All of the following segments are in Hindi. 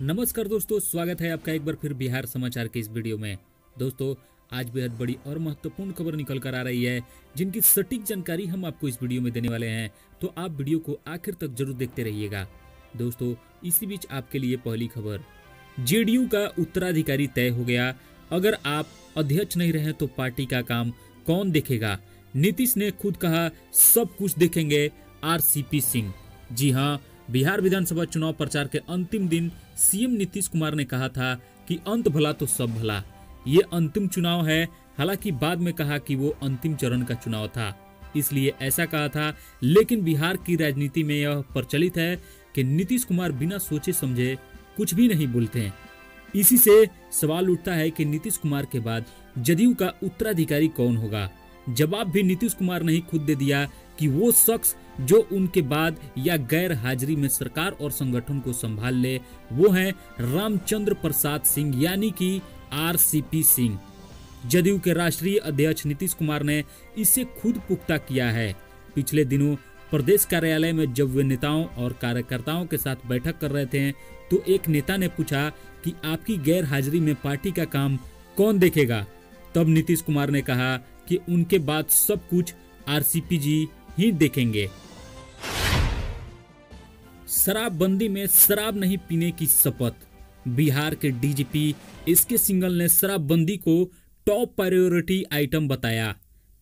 नमस्कार दोस्तों, स्वागत है आपका एक बार फिर बिहार समाचार के इस वीडियो में। दोस्तों, आज बेहद बड़ी और महत्वपूर्ण खबर निकल कर आ रही है, जिनकी सटीक जानकारी हम आपको इस वीडियो में देने वाले हैं, तो आप वीडियो को आखिर तक जरूर देखते रहिएगा। दोस्तों, इसी बीच आपके लिए पहली खबर, जेडीयू का उत्तराधिकारी तय हो गया। अगर आप अध्यक्ष नहीं रहे तो पार्टी का काम कौन देखेगा? नीतीश ने खुद कहा, सब कुछ देखेंगे आरसीपी सिंह। जी हाँ, बिहार विधानसभा चुनाव प्रचार के अंतिम दिन सीएम नीतीश कुमार ने कहा था कि अंत भला तो सब भला। ये अंतिम चुनाव है। हालांकि बाद में कहा कि वो अंतिम चरण का चुनाव था, इसलिए ऐसा कहा था। लेकिन बिहार की राजनीति में यह प्रचलित है कि नीतीश कुमार बिना सोचे समझे कुछ भी नहीं बोलते हैं। इसी से सवाल उठता है कि नीतीश कुमार के बाद जदयू का उत्तराधिकारी कौन होगा? जवाब भी नीतीश कुमार ने ही खुद दे दिया कि वो शख्स जो उनके बाद या गैर हाजिरी में सरकार और संगठन को संभाल ले, वो हैं रामचंद्र प्रसाद सिंह, यानी कि आरसीपी सिंह। जदयू के राष्ट्रीय अध्यक्ष नीतीश कुमार ने इसे खुद पुख्ता किया है। पिछले दिनों प्रदेश कार्यालय में जब वे नेताओं और कार्यकर्ताओं के साथ बैठक कर रहे थे, तो एक नेता ने पूछा कि आपकी गैर हाजिरी में पार्टी का काम कौन देखेगा? तब नीतीश कुमार ने कहा कि उनके बाद सब कुछ आरसीपी जी ही देखेंगे। शराबबंदी में शराब नहीं पीने की शपथ। बिहार के डीजीपी एसके सिंघल ने शराबबंदी को टॉप प्रायोरिटी आइटम बताया।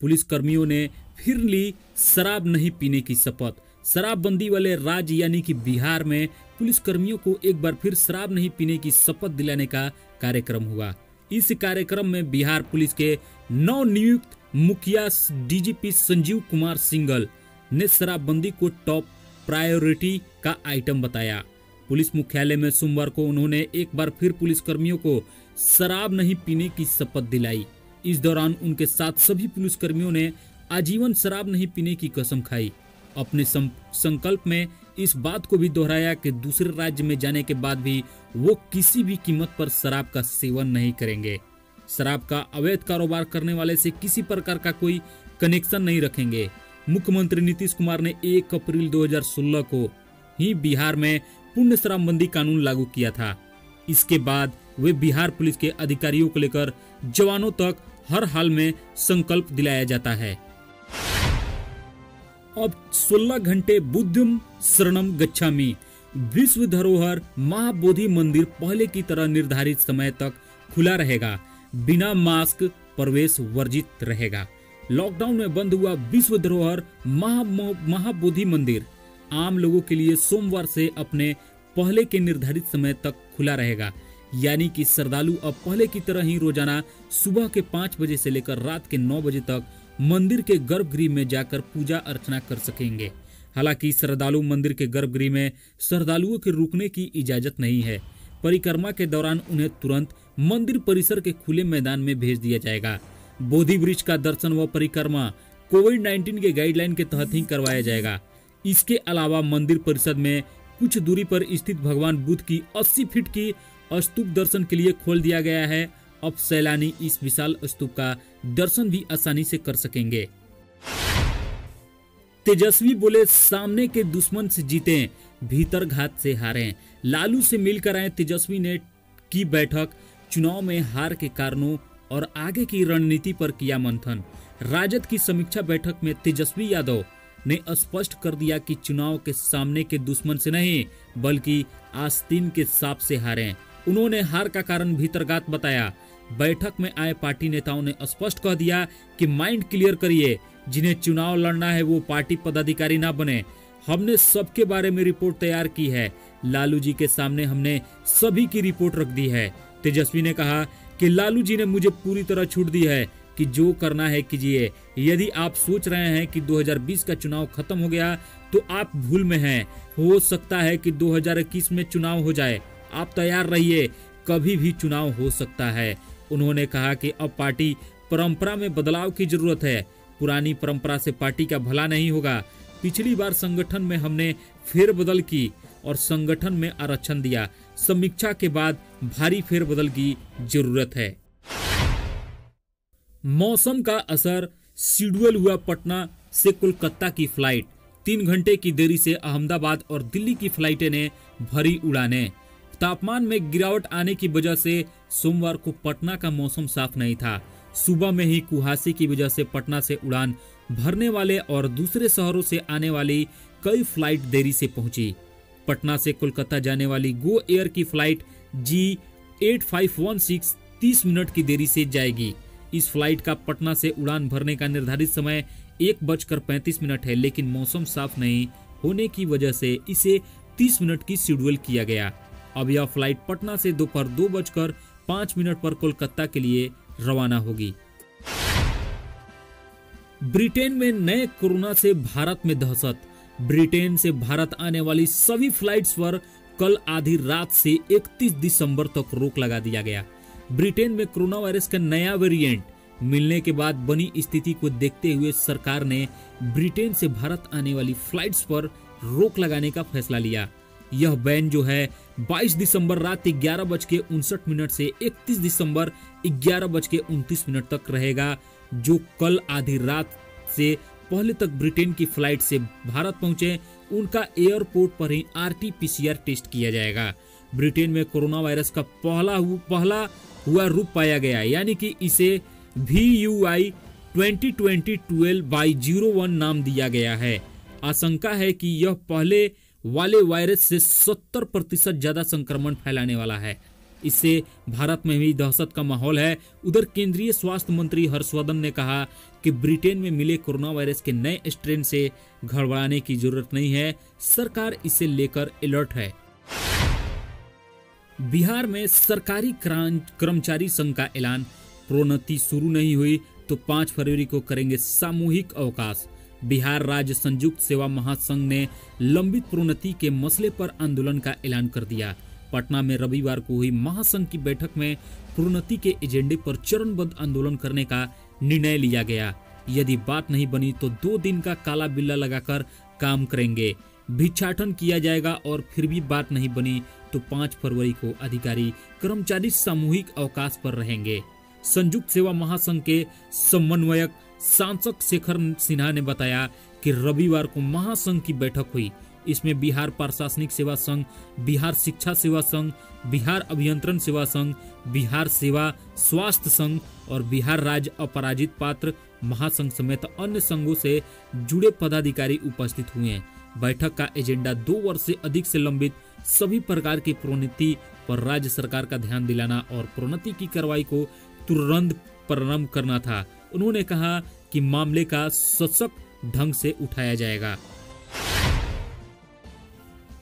पुलिस कर्मियों ने फिर ली शराब नहीं पीने की शपथ। शराबबंदी वाले राज्य यानी कि बिहार में पुलिस कर्मियों को एक बार फिर शराब नहीं पीने की शपथ दिलाने का कार्यक्रम हुआ। इस कार्यक्रम में बिहार पुलिस के नवनियुक्त मुखिया डीजीपी संजीव कुमार सिंघल ने शराबबंदी को टॉप प्रायोरिटी का आइटम बताया। पुलिस मुख्यालय में सोमवार को उन्होंने एक बार फिर पुलिस कर्मियों को शराब नहीं पीने की शपथ दिलाई। इस दौरान उनके साथ सभी पुलिस कर्मियों ने आजीवन शराब नहीं पीने की कसम खाई। अपने संकल्प में इस बात को भी दोहराया कि दूसरे राज्य में जाने के बाद भी वो किसी भी कीमत पर शराब का सेवन नहीं करेंगे। शराब का अवैध कारोबार करने वाले से किसी प्रकार का कोई कनेक्शन नहीं रखेंगे। मुख्यमंत्री नीतीश कुमार ने 1 अप्रैल 2016 को ही बिहार में पूर्ण शराबबंदी कानून लागू किया था। इसके बाद वे बिहार पुलिस के अधिकारियों को लेकर जवानों तक हर हाल में संकल्प दिलाया जाता है। अब 16 घंटे बुद्धम शरणम गच्छामि। विश्व धरोहर महाबोधि मंदिर पहले की तरह निर्धारित समय तक खुला रहेगा। बिना मास्क प्रवेश वर्जित रहेगा। लॉकडाउन में बंद हुआ विश्व धरोहर महाबोधि मंदिर आम लोगों के लिए सोमवार से अपने पहले के निर्धारित समय तक खुला रहेगा। यानी कि श्रद्धालु अब पहले की तरह ही रोजाना सुबह के 5 बजे से लेकर रात के 9 बजे तक मंदिर के गर्भगृह में जाकर पूजा अर्चना कर सकेंगे। हालांकि श्रद्धालु मंदिर के गर्भगृह में श्रद्धालुओं के रुकने की इजाजत नहीं है। परिक्रमा के दौरान उन्हें तुरंत मंदिर परिसर के खुले मैदान में भेज दिया जाएगा। बोधि वृक्ष का दर्शन व परिक्रमा कोविड-19 के गाइडलाइन के तहत ही करवाया जाएगा। इसके अलावा मंदिर परिसर में कुछ दूरी पर स्थित भगवान बुद्ध की 80 फीट की स्तूप दर्शन के लिए खोल दिया गया है। अब सैलानी इस विशाल स्तूप का दर्शन भी आसानी से कर सकेंगे। तेजस्वी बोले, सामने के दुश्मन से जीतें, भीतर घात से हारें। लालू से मिलकर आए तेजस्वी ने की बैठक। चुनाव में हार के कारणों और आगे की रणनीति पर किया मंथन। राजद की समीक्षा बैठक में तेजस्वी यादव ने स्पष्ट कर दिया कि चुनाव के सामने के दुश्मन से नहीं, बल्कि आस्तीन के सांप से हारे। उन्होंने हार का कारण भीतरघात बताया। बैठक में आए पार्टी नेताओं ने स्पष्ट कह दिया कि माइंड क्लियर करिए, जिन्हें चुनाव लड़ना है वो पार्टी पदाधिकारी ना बने। हमने सबके बारे में रिपोर्ट तैयार की है। लालू जी के सामने हमने सभी की रिपोर्ट रख दी है। तेजस्वी ने कहा कि लालू जी ने मुझे पूरी तरह छूट दी है कि जो करना है कीजिए। यदि आप सोच रहे हैं कि 2020 का चुनाव खत्म हो गया तो आप भूल में हैं। हो सकता है कि 2021 में चुनाव हो जाए। आप तैयार रहिए, कभी भी चुनाव हो सकता है। उन्होंने कहा कि अब पार्टी परंपरा में बदलाव की जरूरत है। पुरानी परंपरा से पार्टी का भला नहीं होगा। पिछली बार संगठन में हमने फेरबदल की और संगठन में आरक्षण दिया। समीक्षा के बाद भारी फेरबदल की जरूरत है। मौसम का असर, शेड्यूल हुआ पटना से कोलकाता की फ्लाइट। 3 घंटे की देरी से अहमदाबाद और दिल्ली की फ्लाइटें ने भरी उड़ानें। तापमान में गिरावट आने की वजह से सोमवार को पटना का मौसम साफ नहीं था। सुबह में ही कुहासे की वजह से पटना से उड़ान भरने वाले और दूसरे शहरों से आने वाली कई फ्लाइट देरी से पहुंची। पटना से कोलकाता जाने वाली गो एयर की फ्लाइट G8516 30 मिनट की देरी से जाएगी। इस फ्लाइट का पटना से उड़ान भरने का निर्धारित समय 1:35 है, लेकिन मौसम साफ नहीं होने की वजह से इसे 30 मिनट की शेड्यूल किया गया। अब यह फ्लाइट पटना से दोपहर 2:05 पर कोलकाता के लिए रवाना होगी। ब्रिटेन में नए कोरोना से भारत में दहशत। ब्रिटेन से भारत आने वाली सभी फ्लाइट्स पर कल आधी रात से 31 दिसंबर तक रोक लगा दिया गया। ब्रिटेन में कोरोना वायरस का नया वेरिएंट मिलने के बाद बनी स्थिति को देखते हुए सरकार ने ब्रिटेन से भारत आने वाली फ्लाइट्स पर रोक लगाने का फैसला लिया। यह बैन जो है 22 दिसंबर रात 11:59 से 31 दिसंबर 11:29 तक रहेगा। जो कल आधी रात से पहले तक ब्रिटेन की फ्लाइट से भारत पहुंचे उनका एयरपोर्ट पर ही RT-PCR टेस्ट किया जाएगा। ब्रिटेन में कोरोना वायरस का पहला हुआ रूप पाया गया, यानी कि इसे VUI 2020-12/01 नाम दिया गया है। आशंका है कि यह पहले वाले वायरस से 70% ज्यादा संक्रमण फैलाने वाला है। इससे भारत में भी दहशत का माहौल है। उधर केंद्रीय स्वास्थ्य मंत्री हर्षवर्धन ने कहा कि ब्रिटेन में मिले कोरोना वायरस के नए स्ट्रेन से घबराने की जरूरत नहीं है, सरकार इसे लेकर अलर्ट है। बिहार में सरकारी कर्मचारी संघ का ऐलान, प्रोन्नति शुरू नहीं हुई तो 5 फरवरी को करेंगे सामूहिक अवकाश। बिहार राज्य संयुक्त सेवा महासंघ ने लंबित प्रोन्नति के मसले पर आंदोलन का ऐलान कर दिया। पटना में रविवार को हुई महासंघ की बैठक में प्रोन्नति के एजेंडे पर चरणबद्ध आंदोलन करने का निर्णय लिया गया। यदि बात नहीं बनी तो 2 दिन का काला बिल्ला लगाकर काम करेंगे, भिक्षाटन किया जाएगा और फिर भी बात नहीं बनी तो 5 फरवरी को अधिकारी कर्मचारी सामूहिक अवकाश पर रहेंगे। संयुक्त सेवा महासंघ के समन्वयक सांसद शेखर सिन्हा ने बताया कि रविवार को महासंघ की बैठक हुई। इसमें बिहार प्रशासनिक सेवा संघ, बिहार शिक्षा सेवा संघ, बिहार अभियंत्रण सेवा संघ, बिहार सेवा स्वास्थ्य संघ और बिहार राज्य अपराजित पात्र महासंघ समेत अन्य संघों से जुड़े पदाधिकारी उपस्थित हुए हैं। बैठक का एजेंडा 2 वर्ष से अधिक से लंबित सभी प्रकार की प्रोन्नति पर राज्य सरकार का ध्यान दिलाना और प्रोन्नति की कार्रवाई को तुरंत प्रारंभ करना था। उन्होंने कहा कि मामले का सशक्त ढंग से उठाया जाएगा।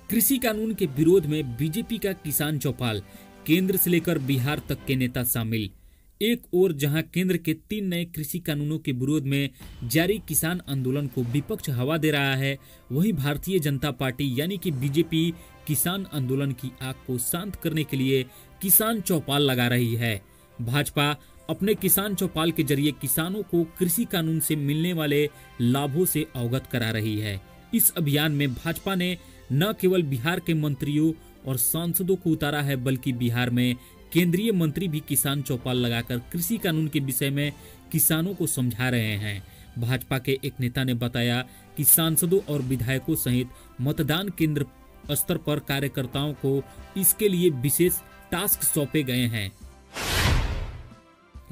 कृषि कानून के विरोध में बीजेपी का किसान चौपाल, केंद्र से लेकर बिहार तक के नेता शामिल। एक ओर जहां केंद्र के 3 नए कृषि कानूनों के विरोध में जारी किसान आंदोलन को विपक्ष हवा दे रहा है, वहीं भारतीय जनता पार्टी यानी कि बीजेपी किसान आंदोलन की आग को शांत करने के लिए किसान चौपाल लगा रही है। भाजपा अपने किसान चौपाल के जरिए किसानों को कृषि कानून से मिलने वाले लाभों से अवगत करा रही है। इस अभियान में भाजपा ने न केवल बिहार के मंत्रियों और सांसदों को उतारा है, बल्कि बिहार में केंद्रीय मंत्री भी किसान चौपाल लगाकर कृषि कानून के विषय में किसानों को समझा रहे हैं। भाजपा के एक नेता ने बताया कि सांसदों और विधायकों सहित मतदान केंद्र स्तर पर कार्यकर्ताओं को इसके लिए विशेष टास्क सौंपे गए हैं।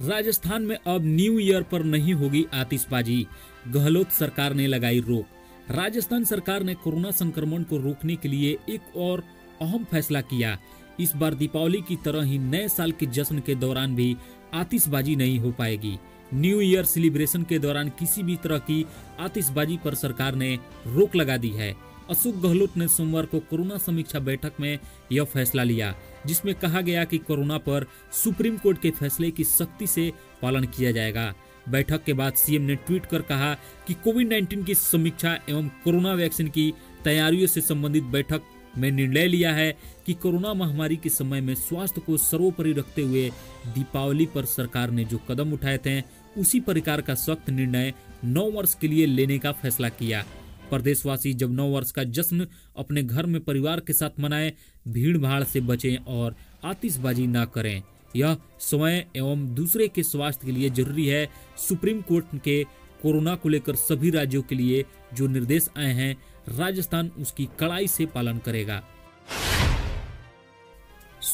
राजस्थान में अब न्यू ईयर पर नहीं होगी आतिशबाजी, गहलोत सरकार ने लगाई रोक। राजस्थान सरकार ने कोरोना संक्रमण को रोकने के लिए एक और अहम फैसला किया। इस बार दीपावली की तरह ही नए साल के जश्न के दौरान भी आतिशबाजी नहीं हो पाएगी। न्यू ईयर सेलिब्रेशन के दौरान किसी भी तरह की आतिशबाजी पर सरकार ने रोक लगा दी है। अशोक गहलोत ने सोमवार को कोरोना समीक्षा बैठक में यह फैसला लिया, जिसमें कहा गया कि कोरोना पर सुप्रीम कोर्ट के फैसले की सख्ती से पालन किया जाएगा। बैठक के बाद सीएम ने ट्वीट कर कहा कि कोविड-19 की समीक्षा एवं कोरोना वैक्सीन की तैयारियों से संबंधित बैठक में निर्णय लिया है कि कोरोना महामारी के समय में स्वास्थ्य को सर्वोपरि रखते हुए दीपावली पर सरकार ने जो कदम उठाए थे उसी प्रकार का सख्त निर्णय 9 वर्ष के लिए लेने का फैसला किया। प्रदेशवासी जब 9 वर्ष का जश्न अपने घर में परिवार के साथ मनाएं, भीड़ भाड़ से बचें और आतिशबाजी न करें। यह स्वयं एवं दूसरे के स्वास्थ्य के लिए जरूरी है। सुप्रीम कोर्ट के कोरोना को लेकर सभी राज्यों के लिए जो निर्देश आए हैं, राजस्थान उसकी कड़ाई से पालन करेगा।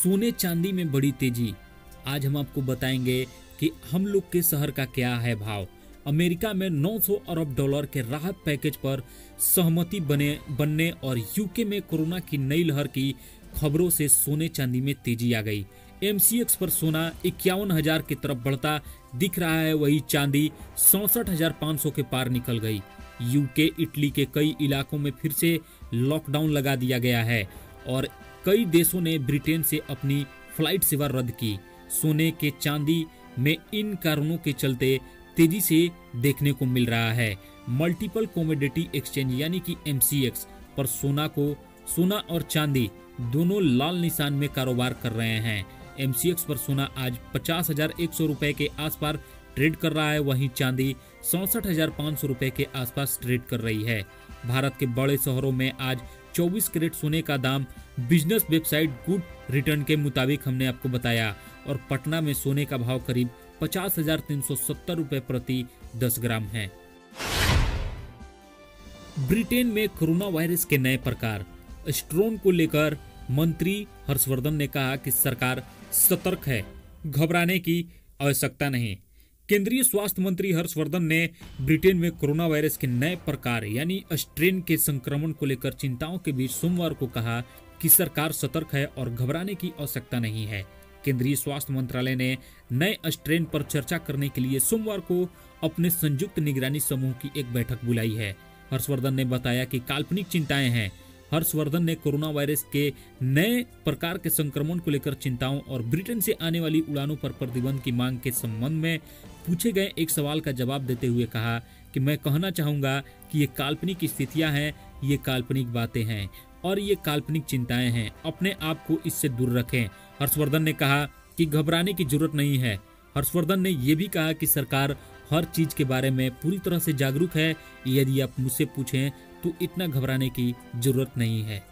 सोने चांदी में बड़ी तेजी। आज हम आपको बताएंगे कि हम लोग के शहर का क्या है भाव। अमेरिका में 900 अरब डॉलर के राहत पैकेज पर सहमति बनने और यूके में कोरोना की नई लहर की खबरों से सोने चांदी में तेजी आ गई। MCX पर सोना 51,000 की तरफ बढ़ता दिख रहा है, वही चांदी 67,500 के पार निकल गई। यूके इटली के कई इलाकों में फिर से लॉकडाउन लगा दिया गया है और कई देशों ने ब्रिटेन से अपनी फ्लाइट सेवा रद्द की। सोने के चांदी में इन कारणों के चलते तेजी से देखने को मिल रहा है। मल्टीपल कमोडिटी एक्सचेंज यानी कि MCX पर सोना और चांदी दोनों लाल निशान में कारोबार कर रहे हैं। MCX पर सोना आज 50,100 रुपए के आसपास ट्रेड कर रहा है, वहीं चांदी 67,500 रुपए के आसपास ट्रेड कर रही है। भारत के बड़े शहरों में आज 24 कैरेट सोने का दाम बिजनेस वेबसाइट गुड रिटर्न के मुताबिक हमने आपको बताया, और पटना में सोने का भाव करीब 50,370 रुपए प्रति 10 ग्राम है। ब्रिटेन में कोरोना वायरस के नए प्रकार। स्ट्रोन को लेकर मंत्री हर्षवर्धन ने कहा कि सरकार सतर्क है, घबराने की आवश्यकता नहीं। केंद्रीय स्वास्थ्य मंत्री हर्षवर्धन ने ब्रिटेन में कोरोना वायरस के नए प्रकार यानी स्ट्रेन के संक्रमण को लेकर चिंताओं के बीच सोमवार को कहा कि सरकार सतर्क है और घबराने की आवश्यकता नहीं है। केंद्रीय स्वास्थ्य मंत्रालय ने नए स्ट्रेन पर चर्चा करने के लिए सोमवार को अपने संयुक्त निगरानी समूह की एक बैठक बुलाई है। हर्षवर्धन ने बताया कि काल्पनिक चिंताएं हैं। हर्षवर्धन ने कोरोना वायरस के नए प्रकार के संक्रमण को लेकर चिंताओं और ब्रिटेन से आने वाली उड़ानों पर प्रतिबंध की मांग के संबंध में पूछे गए एक सवाल का जवाब देते हुए कहा कि मैं कहना चाहूंगा कि ये काल्पनिक स्थितियां हैं, ये काल्पनिक बातें हैं और ये काल्पनिक चिंताएं हैं। अपने आप को इससे दूर रखें। हर्षवर्धन ने कहा कि घबराने की जरूरत नहीं है। हर्षवर्धन ने यह भी कहा कि सरकार हर चीज के बारे में पूरी तरह से जागरूक है। यदि आप मुझसे पूछें तो इतना घबराने की जरूरत नहीं है।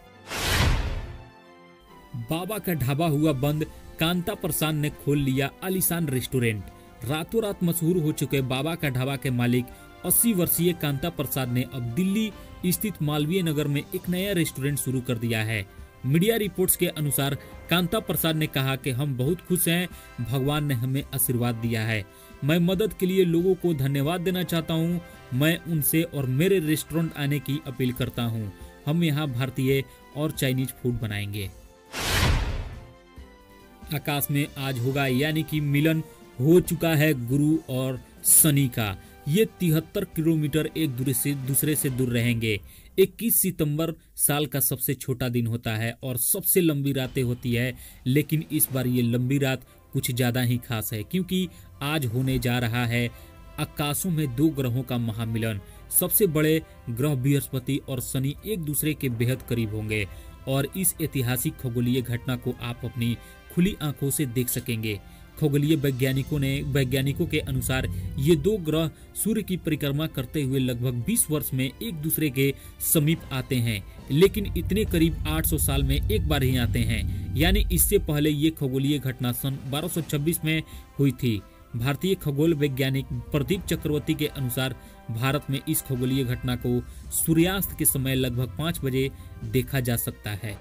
बाबा का ढाबा हुआ बंद, कांता प्रसाद ने खोल लिया आलीशान रेस्टोरेंट। रातों रात मशहूर हो चुके बाबा का ढाबा के मालिक 80 वर्षीय कांता प्रसाद ने अब दिल्ली स्थित मालवीय नगर में एक नया रेस्टोरेंट शुरू कर दिया है। मीडिया रिपोर्ट्स के अनुसार कांता प्रसाद ने कहा कि हम बहुत खुश हैं, भगवान ने हमें आशीर्वाद दिया है। मैं मदद के लिए लोगों को धन्यवाद देना चाहता हूं। मैं उनसे और मेरे रेस्टोरेंट आने की अपील करता हूं। हम यहां भारतीय और चाइनीज फूड बनाएंगे। आकाश में आज होगा यानी कि मिलन हो चुका है गुरु और शनि का। ये 73 किलोमीटर एक दूसरे से दूर रहेंगे। 21 सितंबर साल का सबसे छोटा दिन होता है और सबसे लंबी रातें होती है, लेकिन इस बार ये लंबी रात कुछ ज्यादा ही खास है क्योंकि आज होने जा रहा है आकाशों में दो ग्रहों का महामिलन। सबसे बड़े ग्रह बृहस्पति और शनि एक दूसरे के बेहद करीब होंगे और इस ऐतिहासिक खगोलीय घटना को आप अपनी खुली आंखों से देख सकेंगे। खगोलीय वैज्ञानिकों के अनुसार ये दो ग्रह सूर्य की परिक्रमा करते हुए लगभग 20 वर्ष में एक दूसरे के समीप आते हैं, लेकिन इतने करीब 800 साल में एक बार ही आते हैं। यानी इससे पहले ये खगोलीय घटना सन 1226 में हुई थी। भारतीय खगोल वैज्ञानिक प्रदीप चक्रवर्ती के अनुसार भारत में इस खगोलीय घटना को सूर्यास्त के समय लगभग 5 बजे देखा जा सकता है।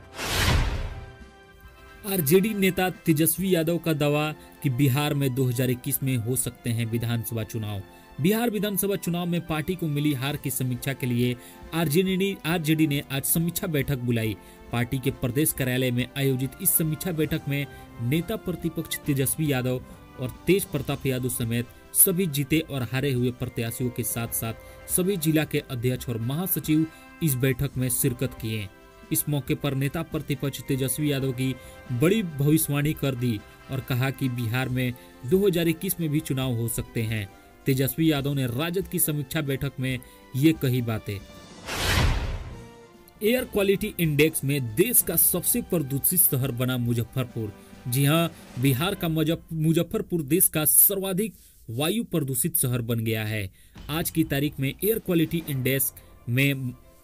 आरजेडी नेता तेजस्वी यादव का दावा कि बिहार में 2021 में हो सकते हैं विधानसभा चुनाव। बिहार विधानसभा चुनाव में पार्टी को मिली हार की समीक्षा के लिए आरजेडी ने आज समीक्षा बैठक बुलाई। पार्टी के प्रदेश कार्यालय में आयोजित इस समीक्षा बैठक में नेता प्रतिपक्ष तेजस्वी यादव और तेज प्रताप यादव समेत सभी जीते और हारे हुए प्रत्याशियों के साथ साथ सभी जिला के अध्यक्ष और महासचिव इस बैठक में शिरकत किए। इस मौके पर नेता प्रतिपक्ष तेजस्वी यादव की बड़ी भविष्यवाणी कर दी और कहा कि बिहार में 2021 में भी चुनाव हो सकते हैं। तेजस्वी यादव ने राजद की समीक्षा बैठक में ये कही बातें। एयर क्वालिटी इंडेक्स में देश का सबसे प्रदूषित शहर बना मुजफ्फरपुर। जी हां, बिहार का मुजफ्फरपुर देश का सर्वाधिक वायु प्रदूषित शहर बन गया है। आज की तारीख में एयर क्वालिटी इंडेक्स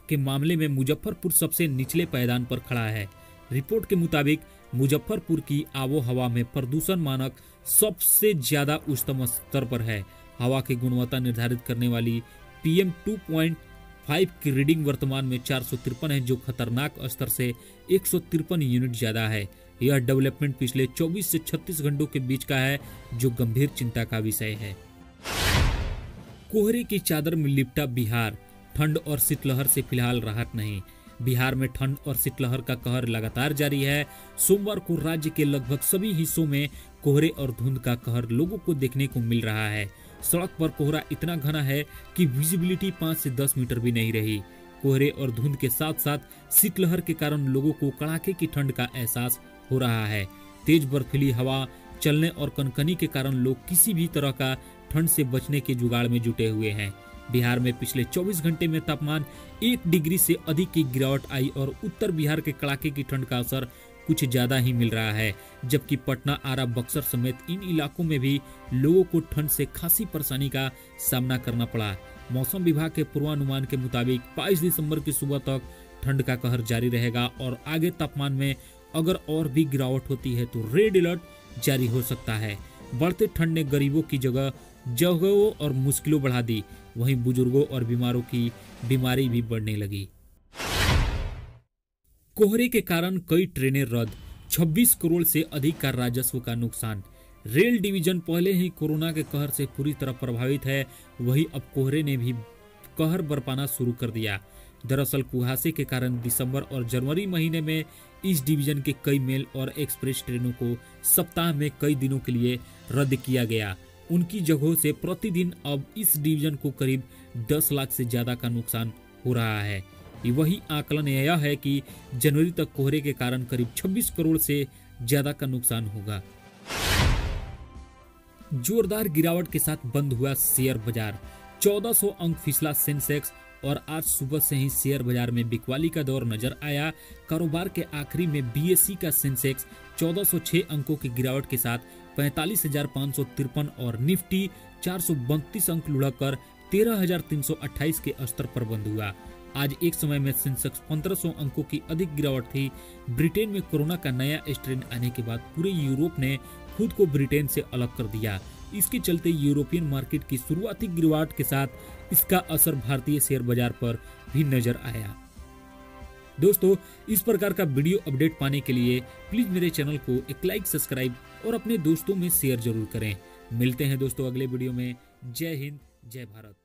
के मामले में मुजफ्फरपुर सबसे निचले पायदान पर खड़ा है। रिपोर्ट के मुताबिक मुजफ्फरपुर की आबो हवा में प्रदूषण मानक सबसे ज्यादा उच्चतम स्तर पर है। हवा की गुणवत्ता निर्धारित करने वाली PM 2.5 की रीडिंग वर्तमान में 453 है, जो खतरनाक स्तर से 153 यूनिट ज्यादा है। यह डेवलपमेंट पिछले 24 से 36 घंटों के बीच का है, जो गंभीर चिंता का विषय है। कोहरे की चादर में लिपटा बिहार, ठंड और शीतलहर से फिलहाल राहत नहीं। बिहार में ठंड और शीतलहर का कहर लगातार जारी है। सोमवार को राज्य के लगभग सभी हिस्सों में कोहरे और धुंध का कहर लोगों को देखने को मिल रहा है। सड़क पर कोहरा इतना घना है कि विजिबिलिटी 5 से 10 मीटर भी नहीं रही। कोहरे और धुंध के साथ साथ शीतलहर के कारण लोगों को कड़ाके की ठंड का एहसास हो रहा है। तेज बर्फीली हवा चलने और कनकनी के कारण लोग किसी भी तरह का ठंड से बचने के जुगाड़ में जुटे हुए हैं। बिहार में पिछले 24 घंटे में तापमान 1 डिग्री से अधिक की गिरावट आई और उत्तर बिहार के कड़ाके की ठंड का असर कुछ ज्यादा ही मिल रहा है, जबकि पटना, आरा, बक्सर समेत इन इलाकों में भी लोगों को ठंड से खासी परेशानी का सामना करना पड़ा। मौसम विभाग के पूर्वानुमान के मुताबिक 22 दिसंबर की सुबह तक ठंड का कहर जारी रहेगा और आगे तापमान में अगर और भी गिरावट होती है तो रेड अलर्ट जारी हो सकता है। बढ़ते ठंड ने गरीबों की जगहों और मुश्किलों बढ़ा दी, वहीं बुजुर्गों और बीमारों की बीमारी भी बढ़ने लगी। कोहरे के कारण कई ट्रेनें रद्द, 26 करोड़ से अधिक का राजस्व का नुकसान। रेल डिवीजन पहले ही कोरोना के कहर से पूरी तरह प्रभावित है, वहीं अब कोहरे ने भी कहर बरपाना शुरू कर दिया। दरअसल कुहासे के कारण दिसंबर और जनवरी महीने में इस डिवीजन के कई मेल और एक्सप्रेस ट्रेनों को सप्ताह में कई दिनों के लिए रद्द किया गया। उनकी जगहों से प्रतिदिन अब इस डिवीजन को करीब 10 लाख से ज्यादा का नुकसान हो रहा है। वही आकलन यह है कि जनवरी तक कोहरे के कारण करीब 26 करोड़ से ज्यादा का नुकसान होगा। जोरदार गिरावट के साथ बंद हुआ शेयर बाजार, 1400 अंक फिसला सेंसेक्स और आज सुबह से ही शेयर बाजार में बिकवाली का दौर नजर आया। कारोबार के आखिरी में बीएसई का सेंसेक्स 1406 अंकों की गिरावट के साथ 45,553 और निफ्टी 432 अंक लुढ़ककर 13,328 के स्तर पर बंद हुआ। आज एक समय में सेंसेक्स 1500 अंकों की अधिक गिरावट थी। ब्रिटेन में कोरोना का नया स्ट्रेन आने के बाद पूरे यूरोप ने खुद को ब्रिटेन से अलग कर दिया। इसके चलते यूरोपियन मार्केट की शुरुआती गिरावट के साथ इसका असर भारतीय शेयर बाजार पर भी नजर आया। दोस्तों, इस प्रकार का वीडियो अपडेट पाने के लिए प्लीज मेरे चैनल को एक लाइक, सब्सक्राइब और अपने दोस्तों में शेयर जरूर करें। मिलते हैं दोस्तों अगले वीडियो में। जय हिंद, जय भारत।